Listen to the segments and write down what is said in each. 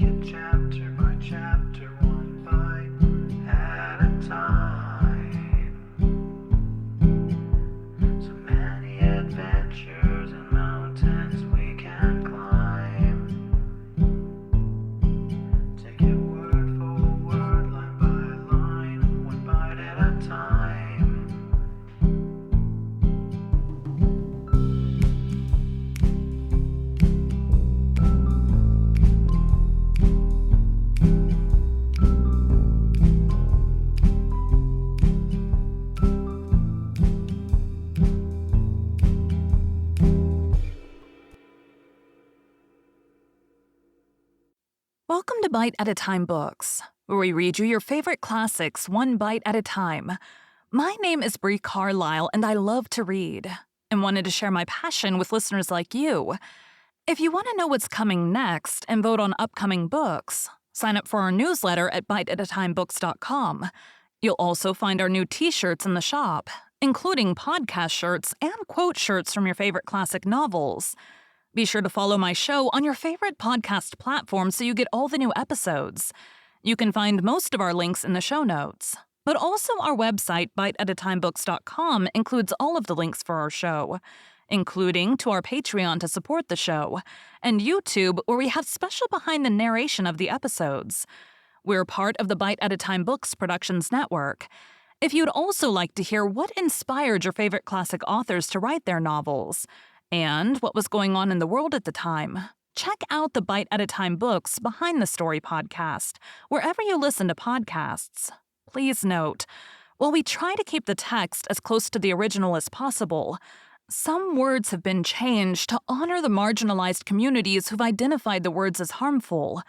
it chapter by chapter, one bite at a time. So many adventures and mountains we can climb. Take it word for word, line by line, one bite at a time. Welcome to Bite at a Time Books, where we read you your favorite classics one bite at a time. My name is Bree Carlile, and I love to read, and wanted to share my passion with listeners like you. If you want to know what's coming next and vote on upcoming books, sign up for our newsletter at biteatatimebooks.com. You'll also find our new t-shirts in the shop, including podcast shirts and quote shirts from your favorite classic novels. Be sure to follow my show on your favorite podcast platform so you get all the new episodes. You can find most of our links in the show notes. But also our website, biteatatimebooks.com, includes all of the links for our show, including to our Patreon to support the show, and YouTube, where we have special behind the narration of the episodes. We're part of the Bite at a Time Books Productions Network. If you'd also like to hear what inspired your favorite classic authors to write their novels, and what was going on in the world at the time, check out the Bite at a Time Books Behind the Story podcast, wherever you listen to podcasts. Please note, while we try to keep the text as close to the original as possible, some words have been changed to honor the marginalized communities who've identified the words as harmful,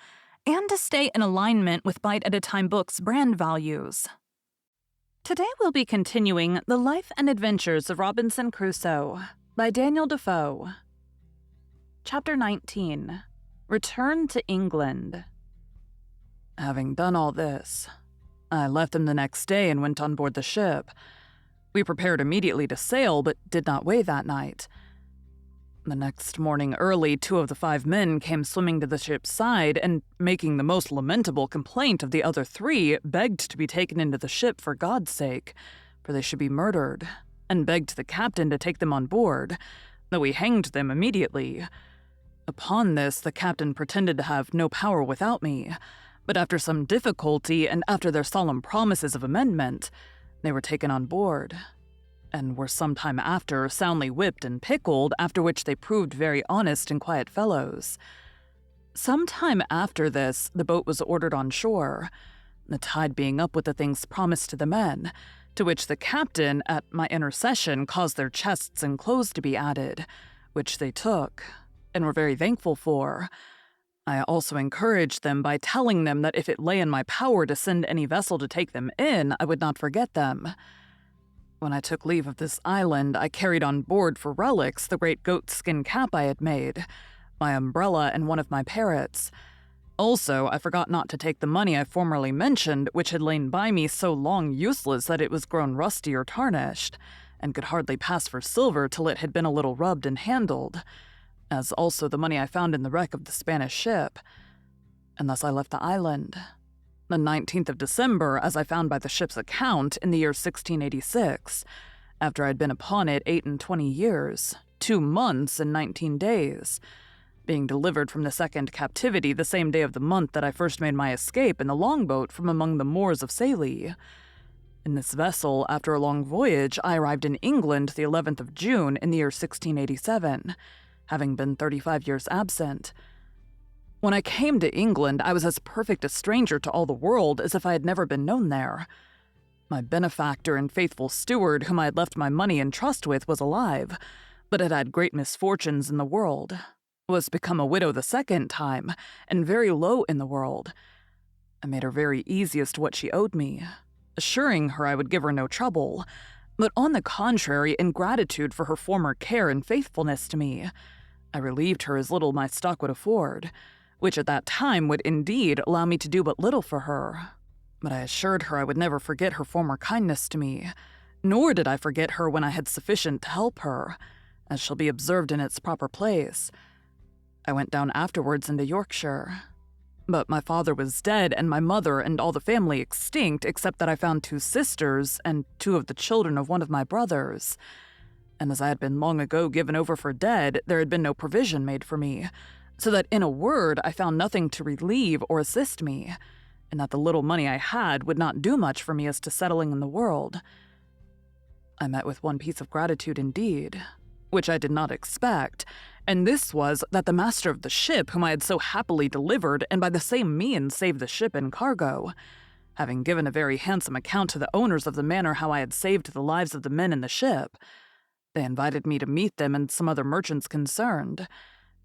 and to stay in alignment with Bite at a Time Books' brand values. Today we'll be continuing The Life and Adventures of Robinson Crusoe by Daniel Defoe. Chapter 19. Return to England. Having done all this, I left them the next day and went on board the ship. We prepared immediately to sail, but did not weigh that night. The next morning early, 2 of the 5 men came swimming to the ship's side and, making the most lamentable complaint of the other 3, begged to be taken into the ship for God's sake, for they should be murdered, and begged the captain to take them on board, though he hanged them immediately. Upon this, the captain pretended to have no power without me, but after some difficulty and after their solemn promises of amendment, they were taken on board, and were some time after soundly whipped and pickled, after which they proved very honest and quiet fellows. Some time after this, the boat was ordered on shore, the tide being up with the things promised to the men, to which the captain, at my intercession, caused their chests and clothes to be added, which they took, and were very thankful for. I also encouraged them by telling them that if it lay in my power to send any vessel to take them in, I would not forget them. When I took leave of this island, I carried on board for relics the great goatskin cap I had made, my umbrella, and one of my parrots. Also, I forgot not to take the money I formerly mentioned, which had lain by me so long useless that it was grown rusty or tarnished, and could hardly pass for silver till it had been a little rubbed and handled, as also the money I found in the wreck of the Spanish ship. And thus I left the island. The 19th of December, as I found by the ship's account, in the year 1686, after I'd been upon it 28 years, 2 months and 19 days, being delivered from the second captivity the same day of the month that I first made my escape in the longboat from among the Moors of Sallee. In this vessel, after a long voyage, I arrived in England the 11th of June in the year 1687, having been 35 years absent. When I came to England, I was as perfect a stranger to all the world as if I had never been known there. My benefactor and faithful steward, whom I had left my money in trust with, was alive, but had had great misfortunes in the world, was become a widow the second time, and very low in the world. I made her very easy as to what she owed me, assuring her I would give her no trouble, but on the contrary, in gratitude for her former care and faithfulness to me, I relieved her as little my stock would afford, which at that time would indeed allow me to do but little for her. But I assured her I would never forget her former kindness to me, nor did I forget her when I had sufficient to help her, as shall be observed in its proper place. I went down afterwards into Yorkshire. But my father was dead and my mother and all the family extinct, except that I found 2 sisters and 2 of the children of one of my brothers. And as I had been long ago given over for dead, there had been no provision made for me, so that in a word I found nothing to relieve or assist me, and that the little money I had would not do much for me as to settling in the world. I met with one piece of gratitude indeed, which I did not expect, and this was that the master of the ship whom I had so happily delivered and by the same means saved the ship and cargo, having given a very handsome account to the owners of the manner how I had saved the lives of the men in the ship, they invited me to meet them and some other merchants concerned,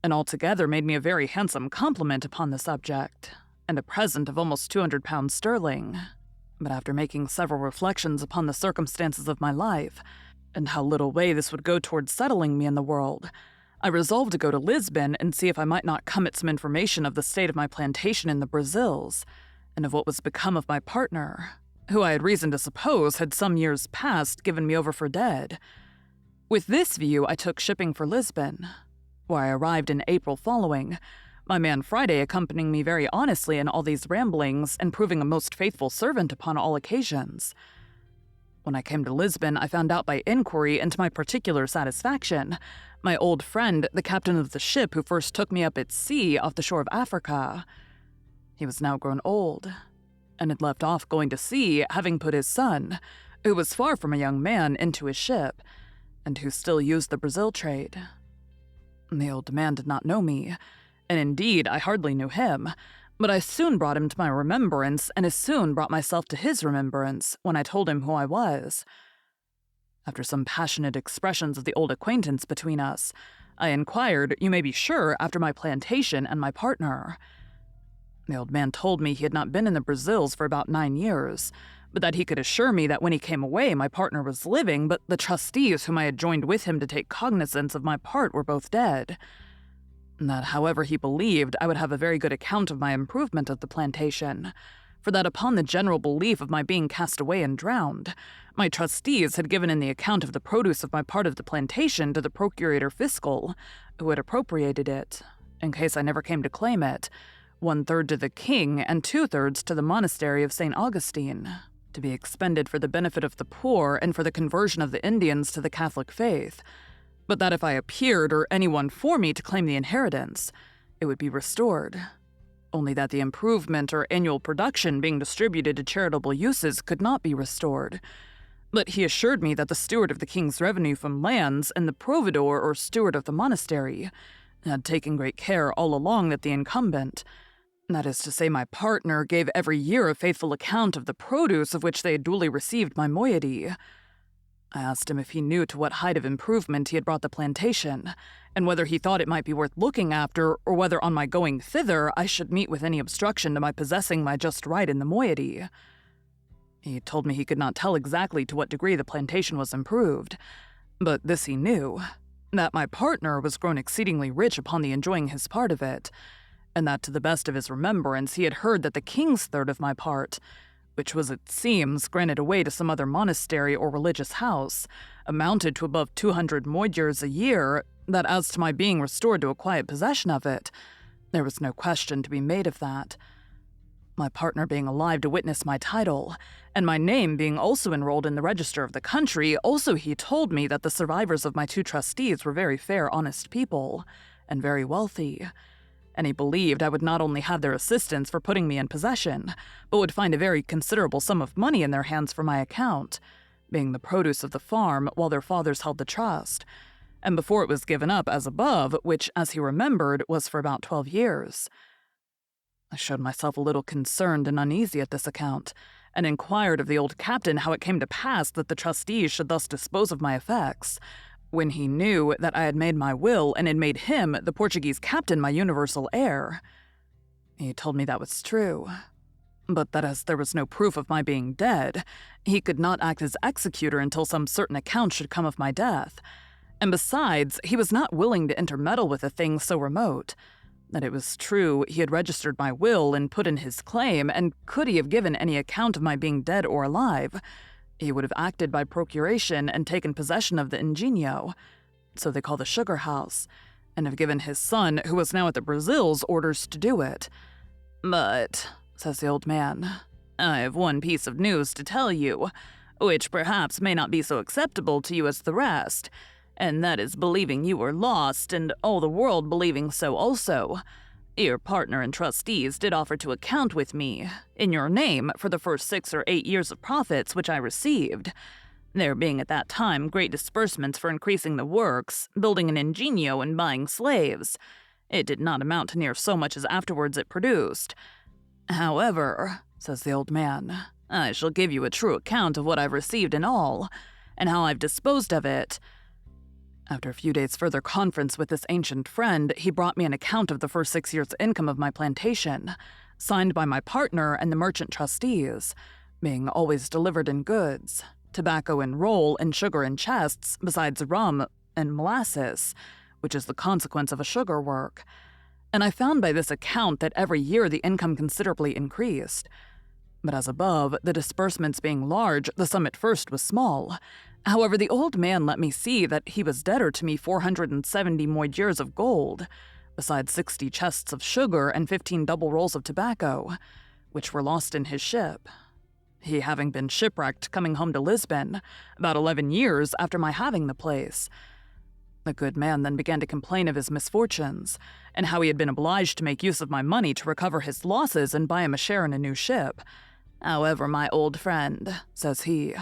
and altogether made me a very handsome compliment upon the subject, and a present of almost 200 pounds sterling. But after making several reflections upon the circumstances of my life, and how little way this would go towards settling me in the world, I resolved to go to Lisbon and see if I might not come at some information of the state of my plantation in the Brazils, and of what was become of my partner, who I had reason to suppose had some years past given me over for dead. With this view, I took shipping for Lisbon, where I arrived in April following, my man Friday accompanying me very honestly in all these ramblings and proving a most faithful servant upon all occasions. When I came to Lisbon, I found out by inquiry and to my particular satisfaction, my old friend, the captain of the ship who first took me up at sea off the shore of Africa. He was now grown old, and had left off going to sea, having put his son, who was far from a young man, into his ship, and who still used the Brazil trade. The old man did not know me, and indeed I hardly knew him, but I soon brought him to my remembrance, and as soon brought myself to his remembrance when I told him who I was. After some passionate expressions of the old acquaintance between us, I inquired, you may be sure, after my plantation and my partner. The old man told me he had not been in the Brazils for about 9 years, but that he could assure me that when he came away my partner was living, but the trustees whom I had joined with him to take cognizance of my part were both dead. And that, however, he believed I would have a very good account of my improvement of the plantation, for that upon the general belief of my being cast away and drowned, my trustees had given in the account of the produce of my part of the plantation to the procurator fiscal, who had appropriated it, in case I never came to claim it, 1/3 to the king and 2/3 to the monastery of St. Augustine, to be expended for the benefit of the poor and for the conversion of the Indians to the Catholic faith, but that if I appeared or anyone for me to claim the inheritance, it would be restored, only that the improvement or annual production being distributed to charitable uses could not be restored. But he assured me that the steward of the king's revenue from lands and the providor or steward of the monastery had taken great care all along that the incumbent, that is to say my partner, gave every year a faithful account of the produce of which they had duly received my moiety. I asked him if he knew to what height of improvement he had brought the plantation, and whether he thought it might be worth looking after, or whether on my going thither I should meet with any obstruction to my possessing my just right in the moiety. He told me he could not tell exactly to what degree the plantation was improved, but this he knew, that my partner was grown exceedingly rich upon the enjoying his part of it, and that to the best of his remembrance he had heard that the king's third of my part, which was, it seems, granted away to some other monastery or religious house, amounted to above 200 moidores a year, that as to my being restored to a quiet possession of it, there was no question to be made of that. My partner being alive to witness my title, and my name being also enrolled in the register of the country, also he told me that the survivors of my 2 trustees were very fair, honest people, and very wealthy, and he believed I would not only have their assistance for putting me in possession, but would find a very considerable sum of money in their hands for my account, being the produce of the farm while their fathers held the trust, and before it was given up as above, which, as he remembered, was for about 12 years. I showed myself a little concerned and uneasy at this account, and inquired of the old captain how it came to pass that the trustees should thus dispose of my effects, when he knew that I had made my will and had made him, the Portuguese captain, my universal heir. He told me that was true, but that as there was no proof of my being dead, he could not act as executor until some certain account should come of my death, and besides, he was not willing to intermeddle with a thing so remote, that it was true he had registered my will and put in his claim, and could he have given any account of my being dead or alive, he would have acted by procuration and taken possession of the ingenio, so they call the sugar house, and have given his son, who was now at the Brazils, orders to do it. "But," says the old man, "I have one piece of news to tell you, which perhaps may not be so acceptable to you as the rest, and that is believing you were lost and all the world believing so also. Your partner and trustees did offer to account with me, in your name, for the first 6 or 8 years of profits which I received. There being at that time great disbursements for increasing the works, building an ingenio, and buying slaves. It did not amount to near so much as afterwards it produced. However," says the old man, "I shall give you a true account of what I've received in all, and how I've disposed of it." After a few days' further conference with this ancient friend, he brought me an account of the first 6 years' income of my plantation, signed by my partner and the merchant trustees, being always delivered in goods, tobacco in roll and sugar in chests, besides rum and molasses, which is the consequence of a sugar work. And I found by this account that every year the income considerably increased. But as above, the disbursements being large, the sum at first was small. However, the old man let me see that he was debtor to me 470 moidures of gold, besides 60 chests of sugar and 15 double rolls of tobacco, which were lost in his ship. He having been shipwrecked coming home to Lisbon, about 11 years after my having the place. The good man then began to complain of his misfortunes, and how he had been obliged to make use of my money to recover his losses and buy him a share in a new ship. "However, my old friend," says he,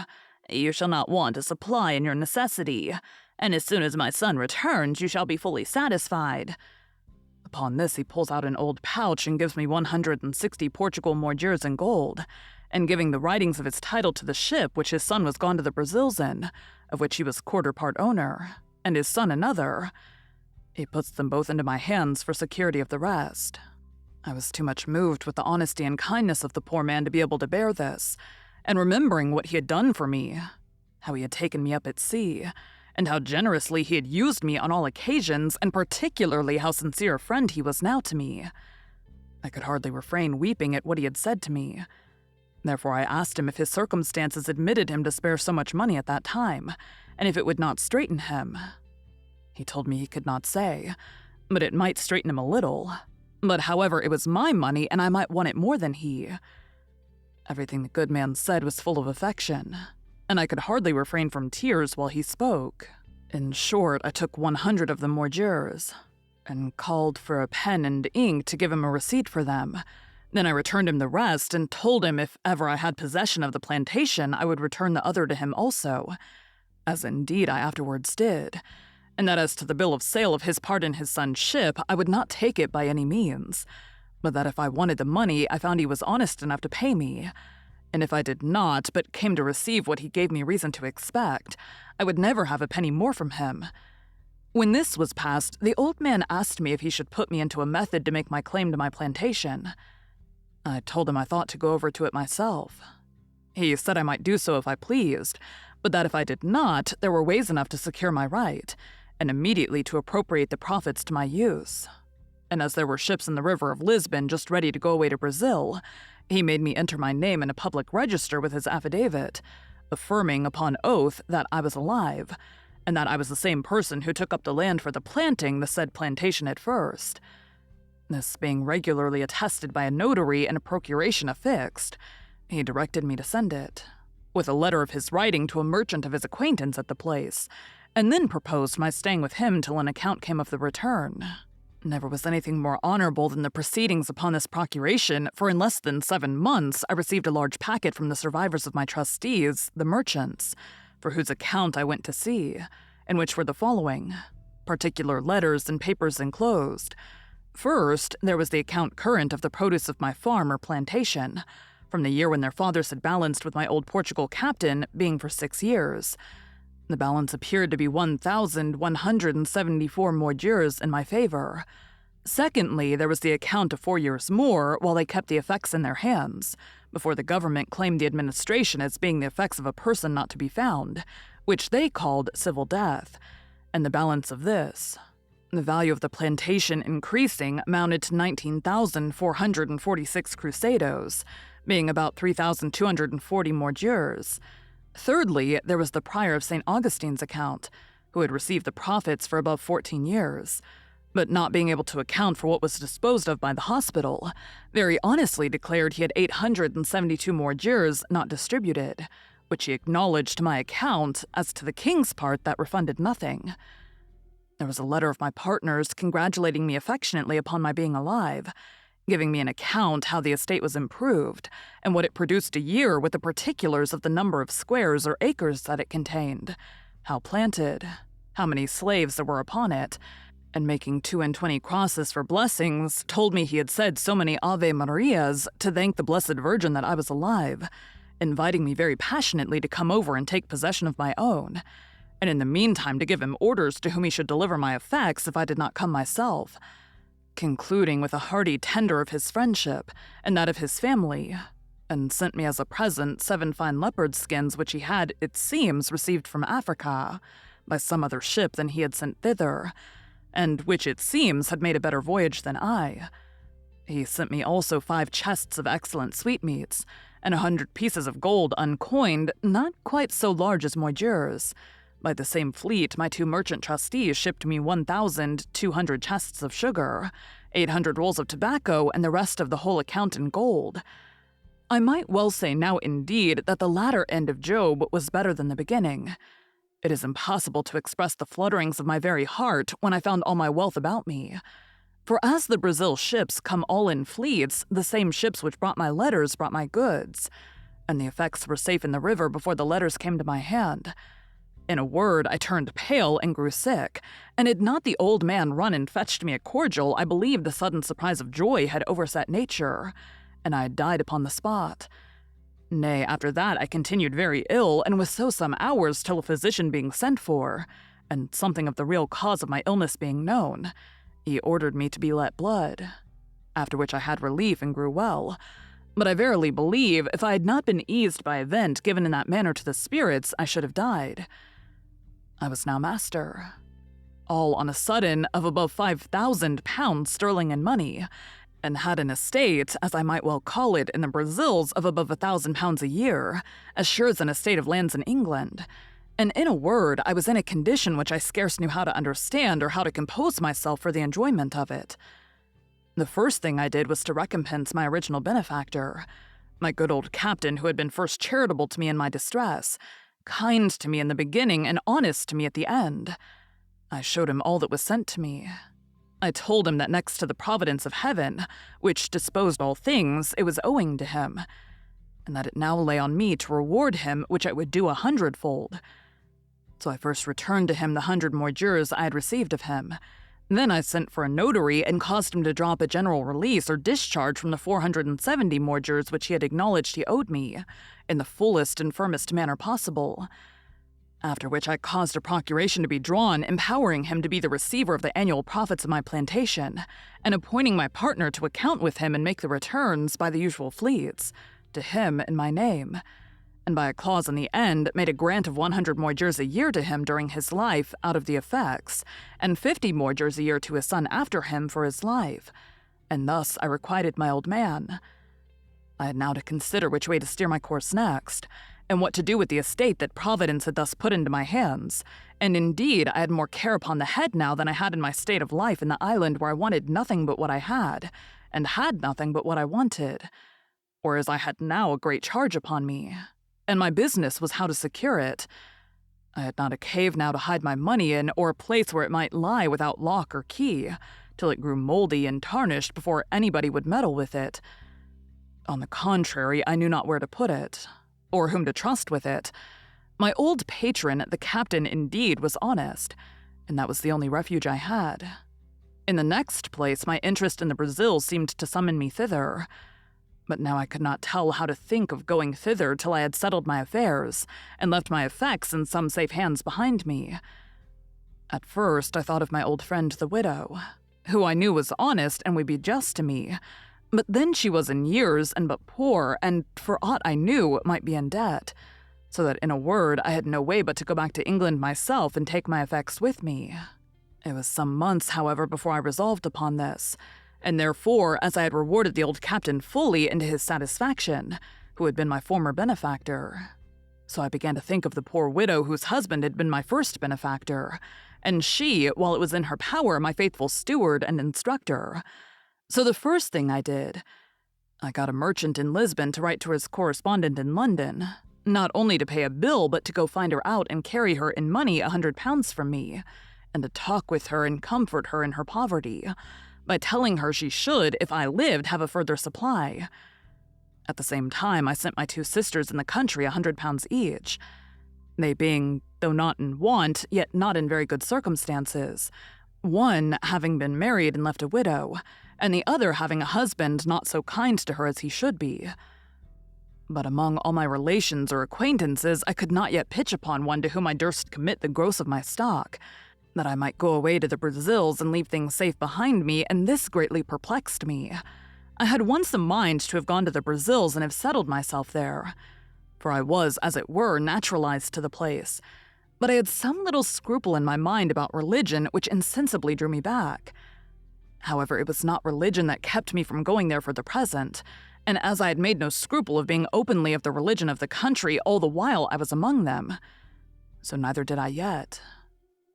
"you shall not want a supply in your necessity, and as soon as my son returns you shall be fully satisfied." Upon this he pulls out an old pouch and gives me 160 Portugal moidures in gold, and giving the writings of his title to the ship which his son was gone to the Brazils in, of which he was quarter part owner, and his son another. He puts them both into my hands for security of the rest. I was too much moved with the honesty and kindness of the poor man to be able to bear this, and remembering what he had done for me, how he had taken me up at sea, and how generously he had used me on all occasions, and particularly how sincere a friend he was now to me, I could hardly refrain weeping at what he had said to me. Therefore I asked him if his circumstances admitted him to spare so much money at that time, and if it would not straiten him. He told me he could not say, but it might straiten him a little. But however, it was my money, and I might want it more than he. Everything the good man said was full of affection, and I could hardly refrain from tears while he spoke. In short, I took 100 of the moidures, and called for a pen and ink to give him a receipt for them. Then I returned him the rest, and told him if ever I had possession of the plantation, I would return the other to him also, as indeed I afterwards did, and that as to the bill of sale of his part in his son's ship, I would not take it by any means, but that if I wanted the money, I found he was honest enough to pay me, and if I did not, but came to receive what he gave me reason to expect, I would never have a penny more from him. When this was passed, the old man asked me if he should put me into a method to make my claim to my plantation. I told him I thought to go over to it myself. He said I might do so if I pleased, but that if I did not, there were ways enough to secure my right, and immediately to appropriate the profits to my use. And as there were ships in the river of Lisbon just ready to go away to Brazil, he made me enter my name in a public register with his affidavit, affirming upon oath that I was alive, and that I was the same person who took up the land for the planting the said plantation at first. This being regularly attested by a notary and a procuration affixed, he directed me to send it, with a letter of his writing to a merchant of his acquaintance at the place, and then proposed my staying with him till an account came of the return. Never was anything more honorable than the proceedings upon this procuration, for in less than 7 months I received a large packet from the survivors of my trustees, the merchants, for whose account I went to sea, in which were the following particular letters and papers enclosed. First, there was the account current of the produce of my farm or plantation, from the year when their fathers had balanced with my old Portugal captain, being for 6 years. The balance appeared to be 1,174 moidures in my favor. Secondly, there was the account of 4 years more while they kept the effects in their hands, before the government claimed the administration as being the effects of a person not to be found, which they called civil death, and the balance of this. The value of the plantation increasing amounted to 19,446 cruzados, being about 3,240 moidures. Thirdly, there was the prior of St. Augustine's account, who had received the profits for above 14 years. but not being able to account for what was disposed of by the hospital, very honestly declared he had 872 more jurs not distributed, which he acknowledged to my account, as to the king's part that refunded nothing. There was a letter of my partner's congratulating me affectionately upon my being alive, giving me an account how the estate was improved, and what it produced a year with the particulars of the number of squares or acres that it contained, how planted, how many slaves there were upon it, and making 22 crosses for blessings, told me he had said so many Ave Marias to thank the Blessed Virgin that I was alive, inviting me very passionately to come over and take possession of my own, and in the meantime to give him orders to whom he should deliver my effects if I did not come myself, concluding with a hearty tender of his friendship and that of his family, and sent me as a present 7 fine leopard skins which he had, it seems, received from Africa, by some other ship than he had sent thither, and which, it seems, had made a better voyage than I. He sent me also 5 chests of excellent sweetmeats, and 100 pieces of gold uncoined, not quite so large as moidures. By the same fleet, my 2 merchant trustees shipped me 1,200 chests of sugar, 800 rolls of tobacco, and the rest of the whole account in gold. I might well say now indeed that the latter end of Job was better than the beginning. It is impossible to express the flutterings of my very heart when I found all my wealth about me. For as the Brazil ships come all in fleets, the same ships which brought my letters brought my goods, and the effects were safe in the river before the letters came to my hand. In a word, I turned pale and grew sick, and had not the old man run and fetched me a cordial, I believe the sudden surprise of joy had overset nature, and I had died upon the spot. Nay, after that I continued very ill, and was so some hours till a physician being sent for, and something of the real cause of my illness being known, he ordered me to be let blood, after which I had relief and grew well. But I verily believe if I had not been eased by a vent given in that manner to the spirits, I should have died. I was now master, all on a sudden, of above 5,000 pounds sterling in money, and had an estate, as I might well call it, in the Brazils of above 1,000 pounds a year, as sure as an estate of lands in England. And in a word, I was in a condition which I scarce knew how to understand or how to compose myself for the enjoyment of it. The first thing I did was to recompense my original benefactor, my good old captain who had been first charitable to me in my distress, kind to me in the beginning and honest to me at the end. I showed him all that was sent to me. I told him that next to the providence of heaven, which disposed all things, it was owing to him, and that it now lay on me to reward him, which I would do 100-fold. So I first returned to him the 100 moidures I had received of him. Then I sent for a notary and caused him to draw up a general release or discharge from the 470 moidures which he had acknowledged he owed me, in the fullest and firmest manner possible. After which I caused a procuration to be drawn, empowering him to be the receiver of the annual profits of my plantation, and appointing my partner to account with him and make the returns by the usual fleets, to him in my name, and by a clause in the end made a grant of 100 moidures a year to him during his life out of the effects, and 50 moidures a year to his son after him for his life, and thus I requited my old man. I had now to consider which way to steer my course next, and what to do with the estate that Providence had thus put into my hands, and indeed I had more care upon the head now than I had in my state of life in the island where I wanted nothing but what I had, and had nothing but what I wanted, whereas I had now a great charge upon me, and my business was how to secure it. I had not a cave now to hide my money in, or a place where it might lie without lock or key, till it grew moldy and tarnished before anybody would meddle with it. On the contrary, I knew not where to put it, or whom to trust with it. My old patron, the captain, indeed, was honest, and that was the only refuge I had. In the next place, my interest in the Brazils seemed to summon me thither, but now I could not tell how to think of going thither till I had settled my affairs, and left my effects in some safe hands behind me. At first, I thought of my old friend the widow, who I knew was honest and would be just to me, but then she was in years and but poor, and for aught I knew might be in debt, so that in a word I had no way but to go back to England myself and take my effects with me. It was some months, however, before I resolved upon this, and therefore, as I had rewarded the old captain fully and to his satisfaction, who had been my former benefactor, so I began to think of the poor widow whose husband had been my first benefactor, and she, while it was in her power, my faithful steward and instructor. So the first thing I did, I got a merchant in Lisbon to write to his correspondent in London, not only to pay a bill, but to go find her out and carry her in money £100 from me, and to talk with her and comfort her in her poverty, by telling her she should, if I lived, have a further supply. At the same time, I sent my 2 sisters in the country £100 each, they being, though not in want, yet not in very good circumstances, one having been married and left a widow, and the other having a husband not so kind to her as he should be. But among all my relations or acquaintances, I could not yet pitch upon one to whom I durst commit the gross of my stock, that I might go away to the Brazils and leave things safe behind me, and this greatly perplexed me. I had once a mind to have gone to the Brazils and have settled myself there, for I was, as it were, naturalized to the place, but I had some little scruple in my mind about religion which insensibly drew me back. However, it was not religion that kept me from going there for the present, and as I had made no scruple of being openly of the religion of the country all the while I was among them, so neither did I yet.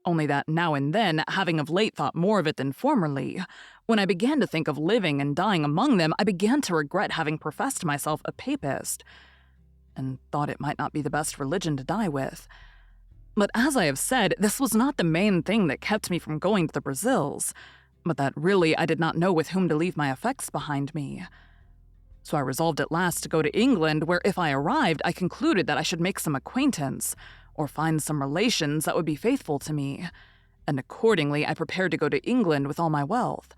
Only that now and then, having of late thought more of it than formerly, when I began to think of living and dying among them, I began to regret having professed myself a papist, and thought it might not be the best religion to die with. But as I have said, this was not the main thing that kept me from going to the Brazils, but that really I did not know with whom to leave my effects behind me. So I resolved at last to go to England, where if I arrived, I concluded that I should make some acquaintance, or find some relations that would be faithful to me, and accordingly I prepared to go to England with all my wealth.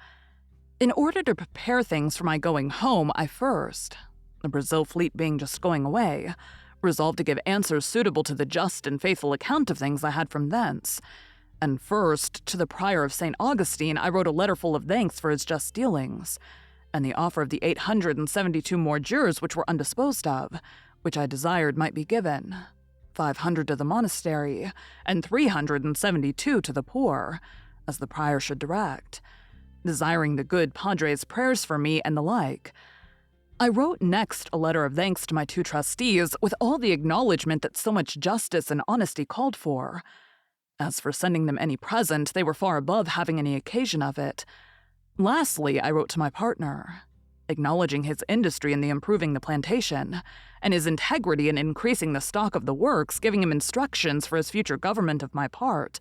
In order to prepare things for my going home, I first, the Brazil fleet being just going away, resolved to give answers suitable to the just and faithful account of things I had from thence. And first, to the prior of St. Augustine, I wrote a letter full of thanks for his just dealings, and the offer of the 872 more jurors which were undisposed of, which I desired might be given, 500 to the monastery, and 372 to the poor, as the prior should direct, desiring the good Padre's prayers for me and the like. I wrote next a letter of thanks to my 2 trustees, with all the acknowledgment that so much justice and honesty called for. As for sending them any present, they were far above having any occasion of it. Lastly, I wrote to my partner, acknowledging his industry in the improving the plantation, and his integrity in increasing the stock of the works, giving him instructions for his future government of my part,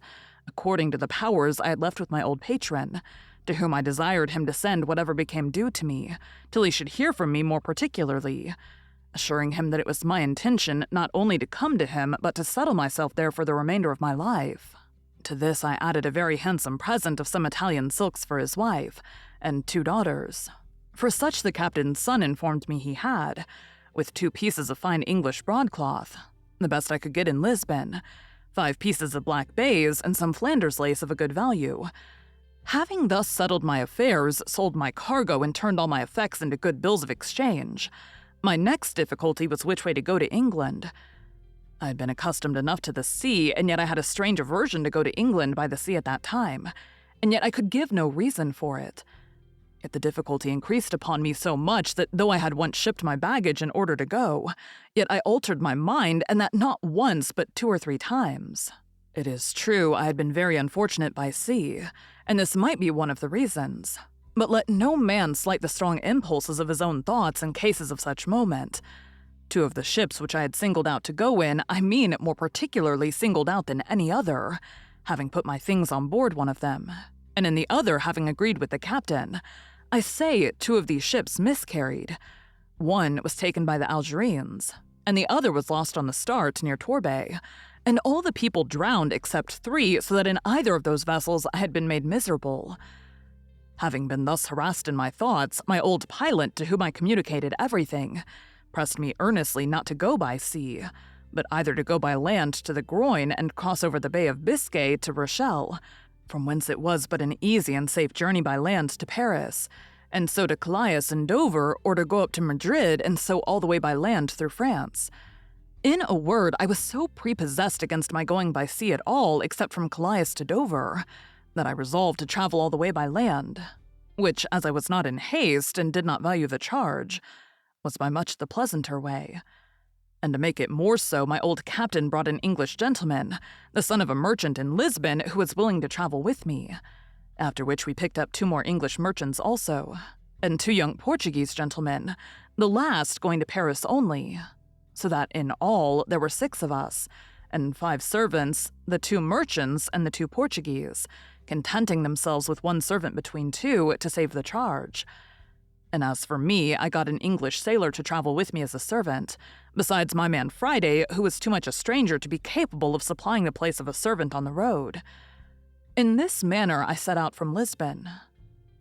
according to the powers I had left with my old patron, to whom I desired him to send whatever became due to me, till he should hear from me more particularly, assuring him that it was my intention not only to come to him, but to settle myself there for the remainder of my life. To this I added a very handsome present of some Italian silks for his wife, and 2 daughters, for such the captain's son informed me he had, with 2 pieces of fine English broadcloth, the best I could get in Lisbon, 5 pieces of black baize, and some Flanders lace of a good value. Having thus settled my affairs, sold my cargo, and turned all my effects into good bills of exchange, my next difficulty was which way to go to England. I had been accustomed enough to the sea, and yet I had a strange aversion to go to England by the sea at that time, and yet I could give no reason for it. Yet the difficulty increased upon me so much that though I had once shipped my baggage in order to go, yet I altered my mind, and that not once but 2 or 3 times. It is true I had been very unfortunate by sea, and this might be one of the reasons. But let no man slight the strong impulses of his own thoughts in cases of such moment. 2 of the ships which I had singled out to go in, I mean more particularly singled out than any other, having put my things on board one of them, and in the other having agreed with the captain. I say 2 of these ships miscarried. One was taken by the Algerines, and the other was lost on the start near Torbay, and all the people drowned except 3, so that in either of those vessels I had been made miserable. Having been thus harassed in my thoughts, my old pilot, to whom I communicated everything, pressed me earnestly not to go by sea, but either to go by land to the Groine and cross over the Bay of Biscay to Rochelle, from whence it was but an easy and safe journey by land to Paris, and so to Calais and Dover, or to go up to Madrid and so all the way by land through France. In a word, I was so prepossessed against my going by sea at all, except from Calais to Dover, that I resolved to travel all the way by land, which, as I was not in haste and did not value the charge, was by much the pleasanter way. And to make it more so, my old captain brought an English gentleman, the son of a merchant in Lisbon, who was willing to travel with me, after which we picked up 2 more English merchants also, and 2 young Portuguese gentlemen, the last going to Paris only, so that in all there were 6 of us, and 5 servants, the 2 merchants and the 2 Portuguese, contenting themselves with 1 servant between 2 to save the charge. And as for me, I got an English sailor to travel with me as a servant, besides my man Friday, who was too much a stranger to be capable of supplying the place of a servant on the road. In this manner I set out from Lisbon,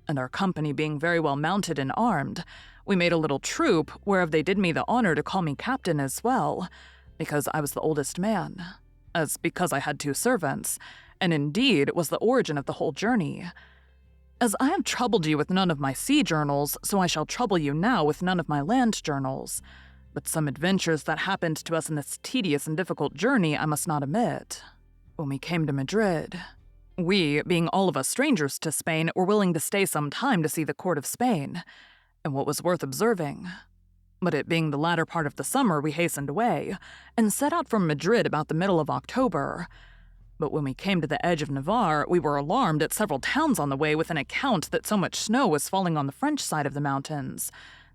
and our company being very well mounted and armed, we made a little troop, whereof they did me the honor to call me captain as well, because I was the oldest man, as because I had 2 servants, and indeed was the origin of the whole journey. As I have troubled you with none of my sea journals, so I shall trouble you now with none of my land journals, but some adventures that happened to us in this tedious and difficult journey I must not omit. When we came to Madrid, we, being all of us strangers to Spain, were willing to stay some time to see the court of Spain, and what was worth observing. But it being the latter part of the summer, we hastened away, and set out from Madrid about the middle of October. But when we came to the edge of Navarre, we were alarmed at several towns on the way with an account that so much snow was falling on the French side of the mountains,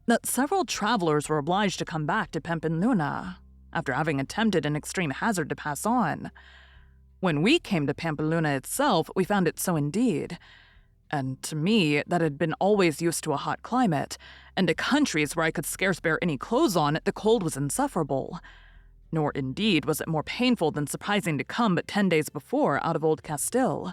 that several travelers were obliged to come back to Pampeluna, after having attempted an extreme hazard to pass on. When we came to Pampeluna itself, we found it so indeed, and to me, that had been always used to a hot climate, and to countries where I could scarce bear any clothes on, the cold was insufferable. Nor indeed was it more painful than surprising to come but 10 days before out of Old Castile,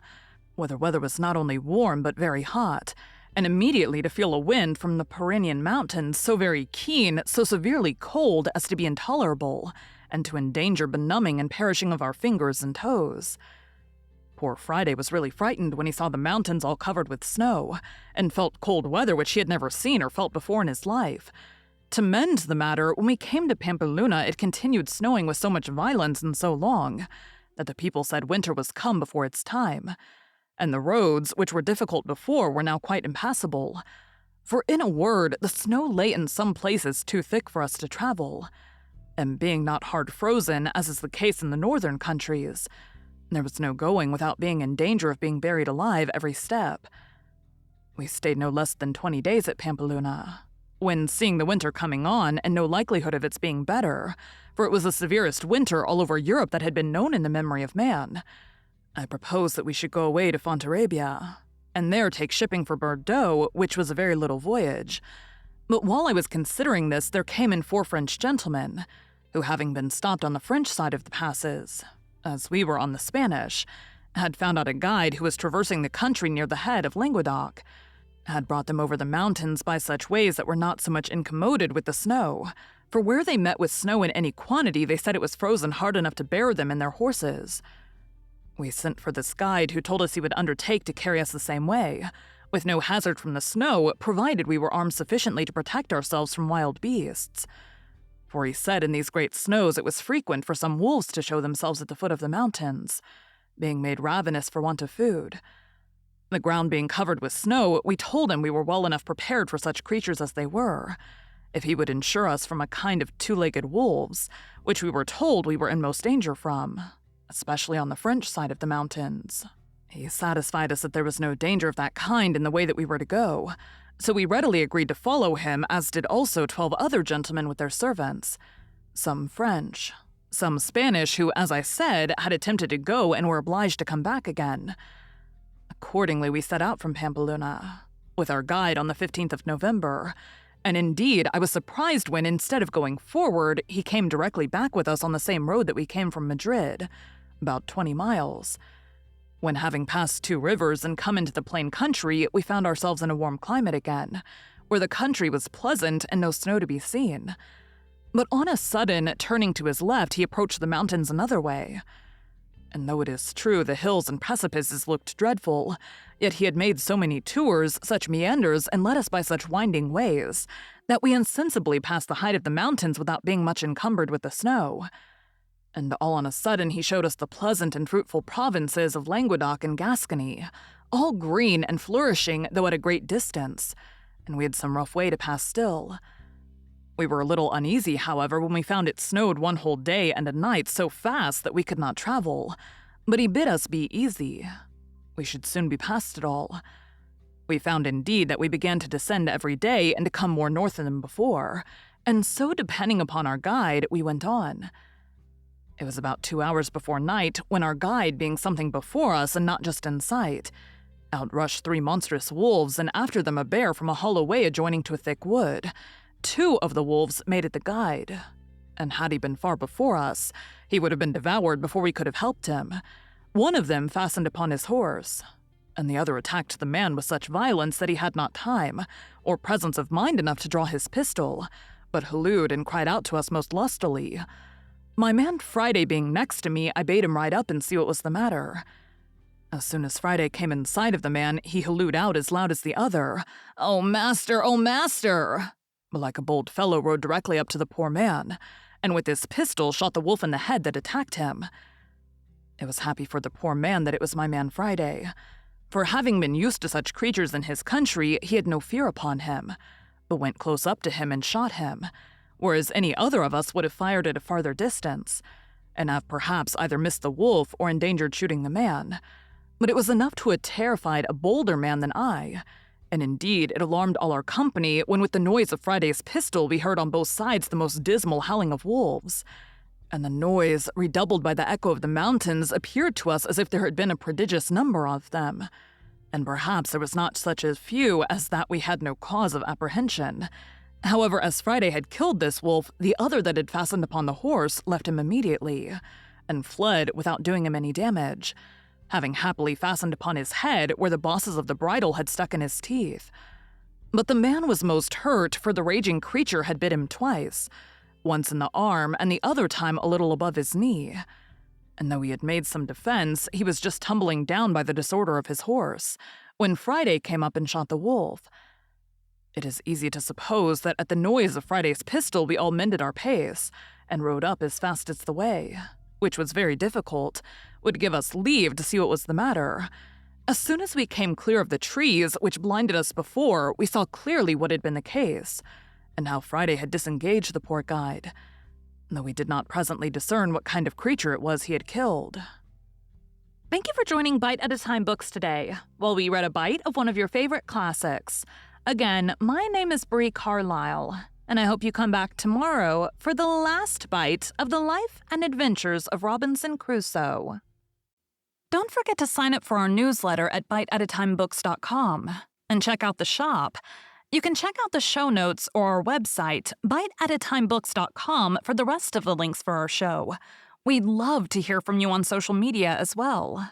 where the weather was not only warm but very hot, and immediately to feel a wind from the Pyrenean mountains so very keen, so severely cold as to be intolerable, and to endanger benumbing and perishing of our fingers and toes. Poor Friday was really frightened when he saw the mountains all covered with snow, and felt cold weather which he had never seen or felt before in his life. To mend the matter, when we came to Pampeluna, it continued snowing with so much violence and so long, that the people said winter was come before its time, and the roads, which were difficult before, were now quite impassable. For in a word, the snow lay in some places too thick for us to travel, and being not hard frozen, as is the case in the northern countries, there was no going without being in danger of being buried alive every step. We stayed no less than 20 days at Pampeluna, when, seeing the winter coming on, and no likelihood of its being better, for it was the severest winter all over Europe that had been known in the memory of man, I proposed that we should go away to Fontarabia, and there take shipping for Bordeaux, which was a very little voyage. But while I was considering this, there came in 4 French gentlemen, who, having been stopped on the French side of the passes, as we were on the Spanish, had found out a guide who was traversing the country near the head of Languedoc, had brought them over the mountains by such ways that were not so much incommoded with the snow, for where they met with snow in any quantity, they said it was frozen hard enough to bear them and their horses. We sent for this guide, who told us he would undertake to carry us the same way, with no hazard from the snow, provided we were armed sufficiently to protect ourselves from wild beasts. For he said in these great snows it was frequent for some wolves to show themselves at the foot of the mountains, being made ravenous for want of food. The ground being covered with snow, we told him we were well enough prepared for such creatures as they were, if he would insure us from a kind of 2-legged wolves, which we were told we were in most danger from, especially on the French side of the mountains. He satisfied us that there was no danger of that kind in the way that we were to go, so we readily agreed to follow him, as did also 12 other gentlemen with their servants, some French, some Spanish who, as I said, had attempted to go and were obliged to come back again. Accordingly, we set out from Pampeluna, with our guide on the 15th of November, and indeed I was surprised when, instead of going forward, he came directly back with us on the same road that we came from Madrid, about 20 miles. When, having passed 2 rivers and come into the plain country, we found ourselves in a warm climate again, where the country was pleasant and no snow to be seen. But on a sudden, turning to his left, he approached the mountains another way. And though it is true the hills and precipices looked dreadful, yet he had made so many tours, such meanders, and led us by such winding ways, that we insensibly passed the height of the mountains without being much encumbered with the snow. And all on a sudden he showed us the pleasant and fruitful provinces of Languedoc and Gascony, all green and flourishing, though at a great distance, and we had some rough way to pass still. We were a little uneasy, however, when we found it snowed one whole day and a night so fast that we could not travel, but he bid us be easy. We should soon be past it all. We found indeed that we began to descend every day and to come more north than before, and so depending upon our guide, we went on. It was about 2 hours before night when our guide, being something before us and not just in sight, out rushed 3 monstrous wolves and after them a bear from a hollow way adjoining to a thick wood. 2 of the wolves made it the guide, and had he been far before us, he would have been devoured before we could have helped him. One of them fastened upon his horse, and the other attacked the man with such violence that he had not time, or presence of mind enough to draw his pistol, but hallooed and cried out to us most lustily. My man Friday being next to me, I bade him ride up and see what was the matter. As soon as Friday came in sight of the man, he hallooed out as loud as the other, "Oh, master! Oh, master!" But like a bold fellow rode directly up to the poor man, and with his pistol shot the wolf in the head that attacked him. It was happy for the poor man that it was my man Friday, for having been used to such creatures in his country, he had no fear upon him, but went close up to him and shot him, whereas any other of us would have fired at a farther distance, and have perhaps either missed the wolf or endangered shooting the man. But it was enough to have terrified a bolder man than I, and indeed it alarmed all our company when with the noise of Friday's pistol we heard on both sides the most dismal howling of wolves, and the noise, redoubled by the echo of the mountains, appeared to us as if there had been a prodigious number of them, and perhaps there was not such a few as that we had no cause of apprehension. However, as Friday had killed this wolf, the other that had fastened upon the horse left him immediately, and fled without doing him any damage, having happily fastened upon his head where the bosses of the bridle had stuck in his teeth. But the man was most hurt, for the raging creature had bit him twice, once in the arm and the other time a little above his knee. And though he had made some defense, he was just tumbling down by the disorder of his horse, when Friday came up and shot the wolf. It is easy to suppose that at the noise of Friday's pistol we all mended our pace, and rode up as fast as the way, which was very difficult, would give us leave to see what was the matter. As soon as we came clear of the trees, which blinded us before, we saw clearly what had been the case, and how Friday had disengaged the poor guide, though we did not presently discern what kind of creature it was he had killed. Thank you for joining Bite at a Time Books today, while we read a bite of one of your favorite classics. Again, my name is Bree Carlile, and I hope you come back tomorrow for the last bite of the life and adventures of Robinson Crusoe. Don't forget to sign up for our newsletter at biteatatimebooks.com and check out the shop. You can check out the show notes or our website, biteatatimebooks.com, for the rest of the links for our show. We'd love to hear from you on social media as well.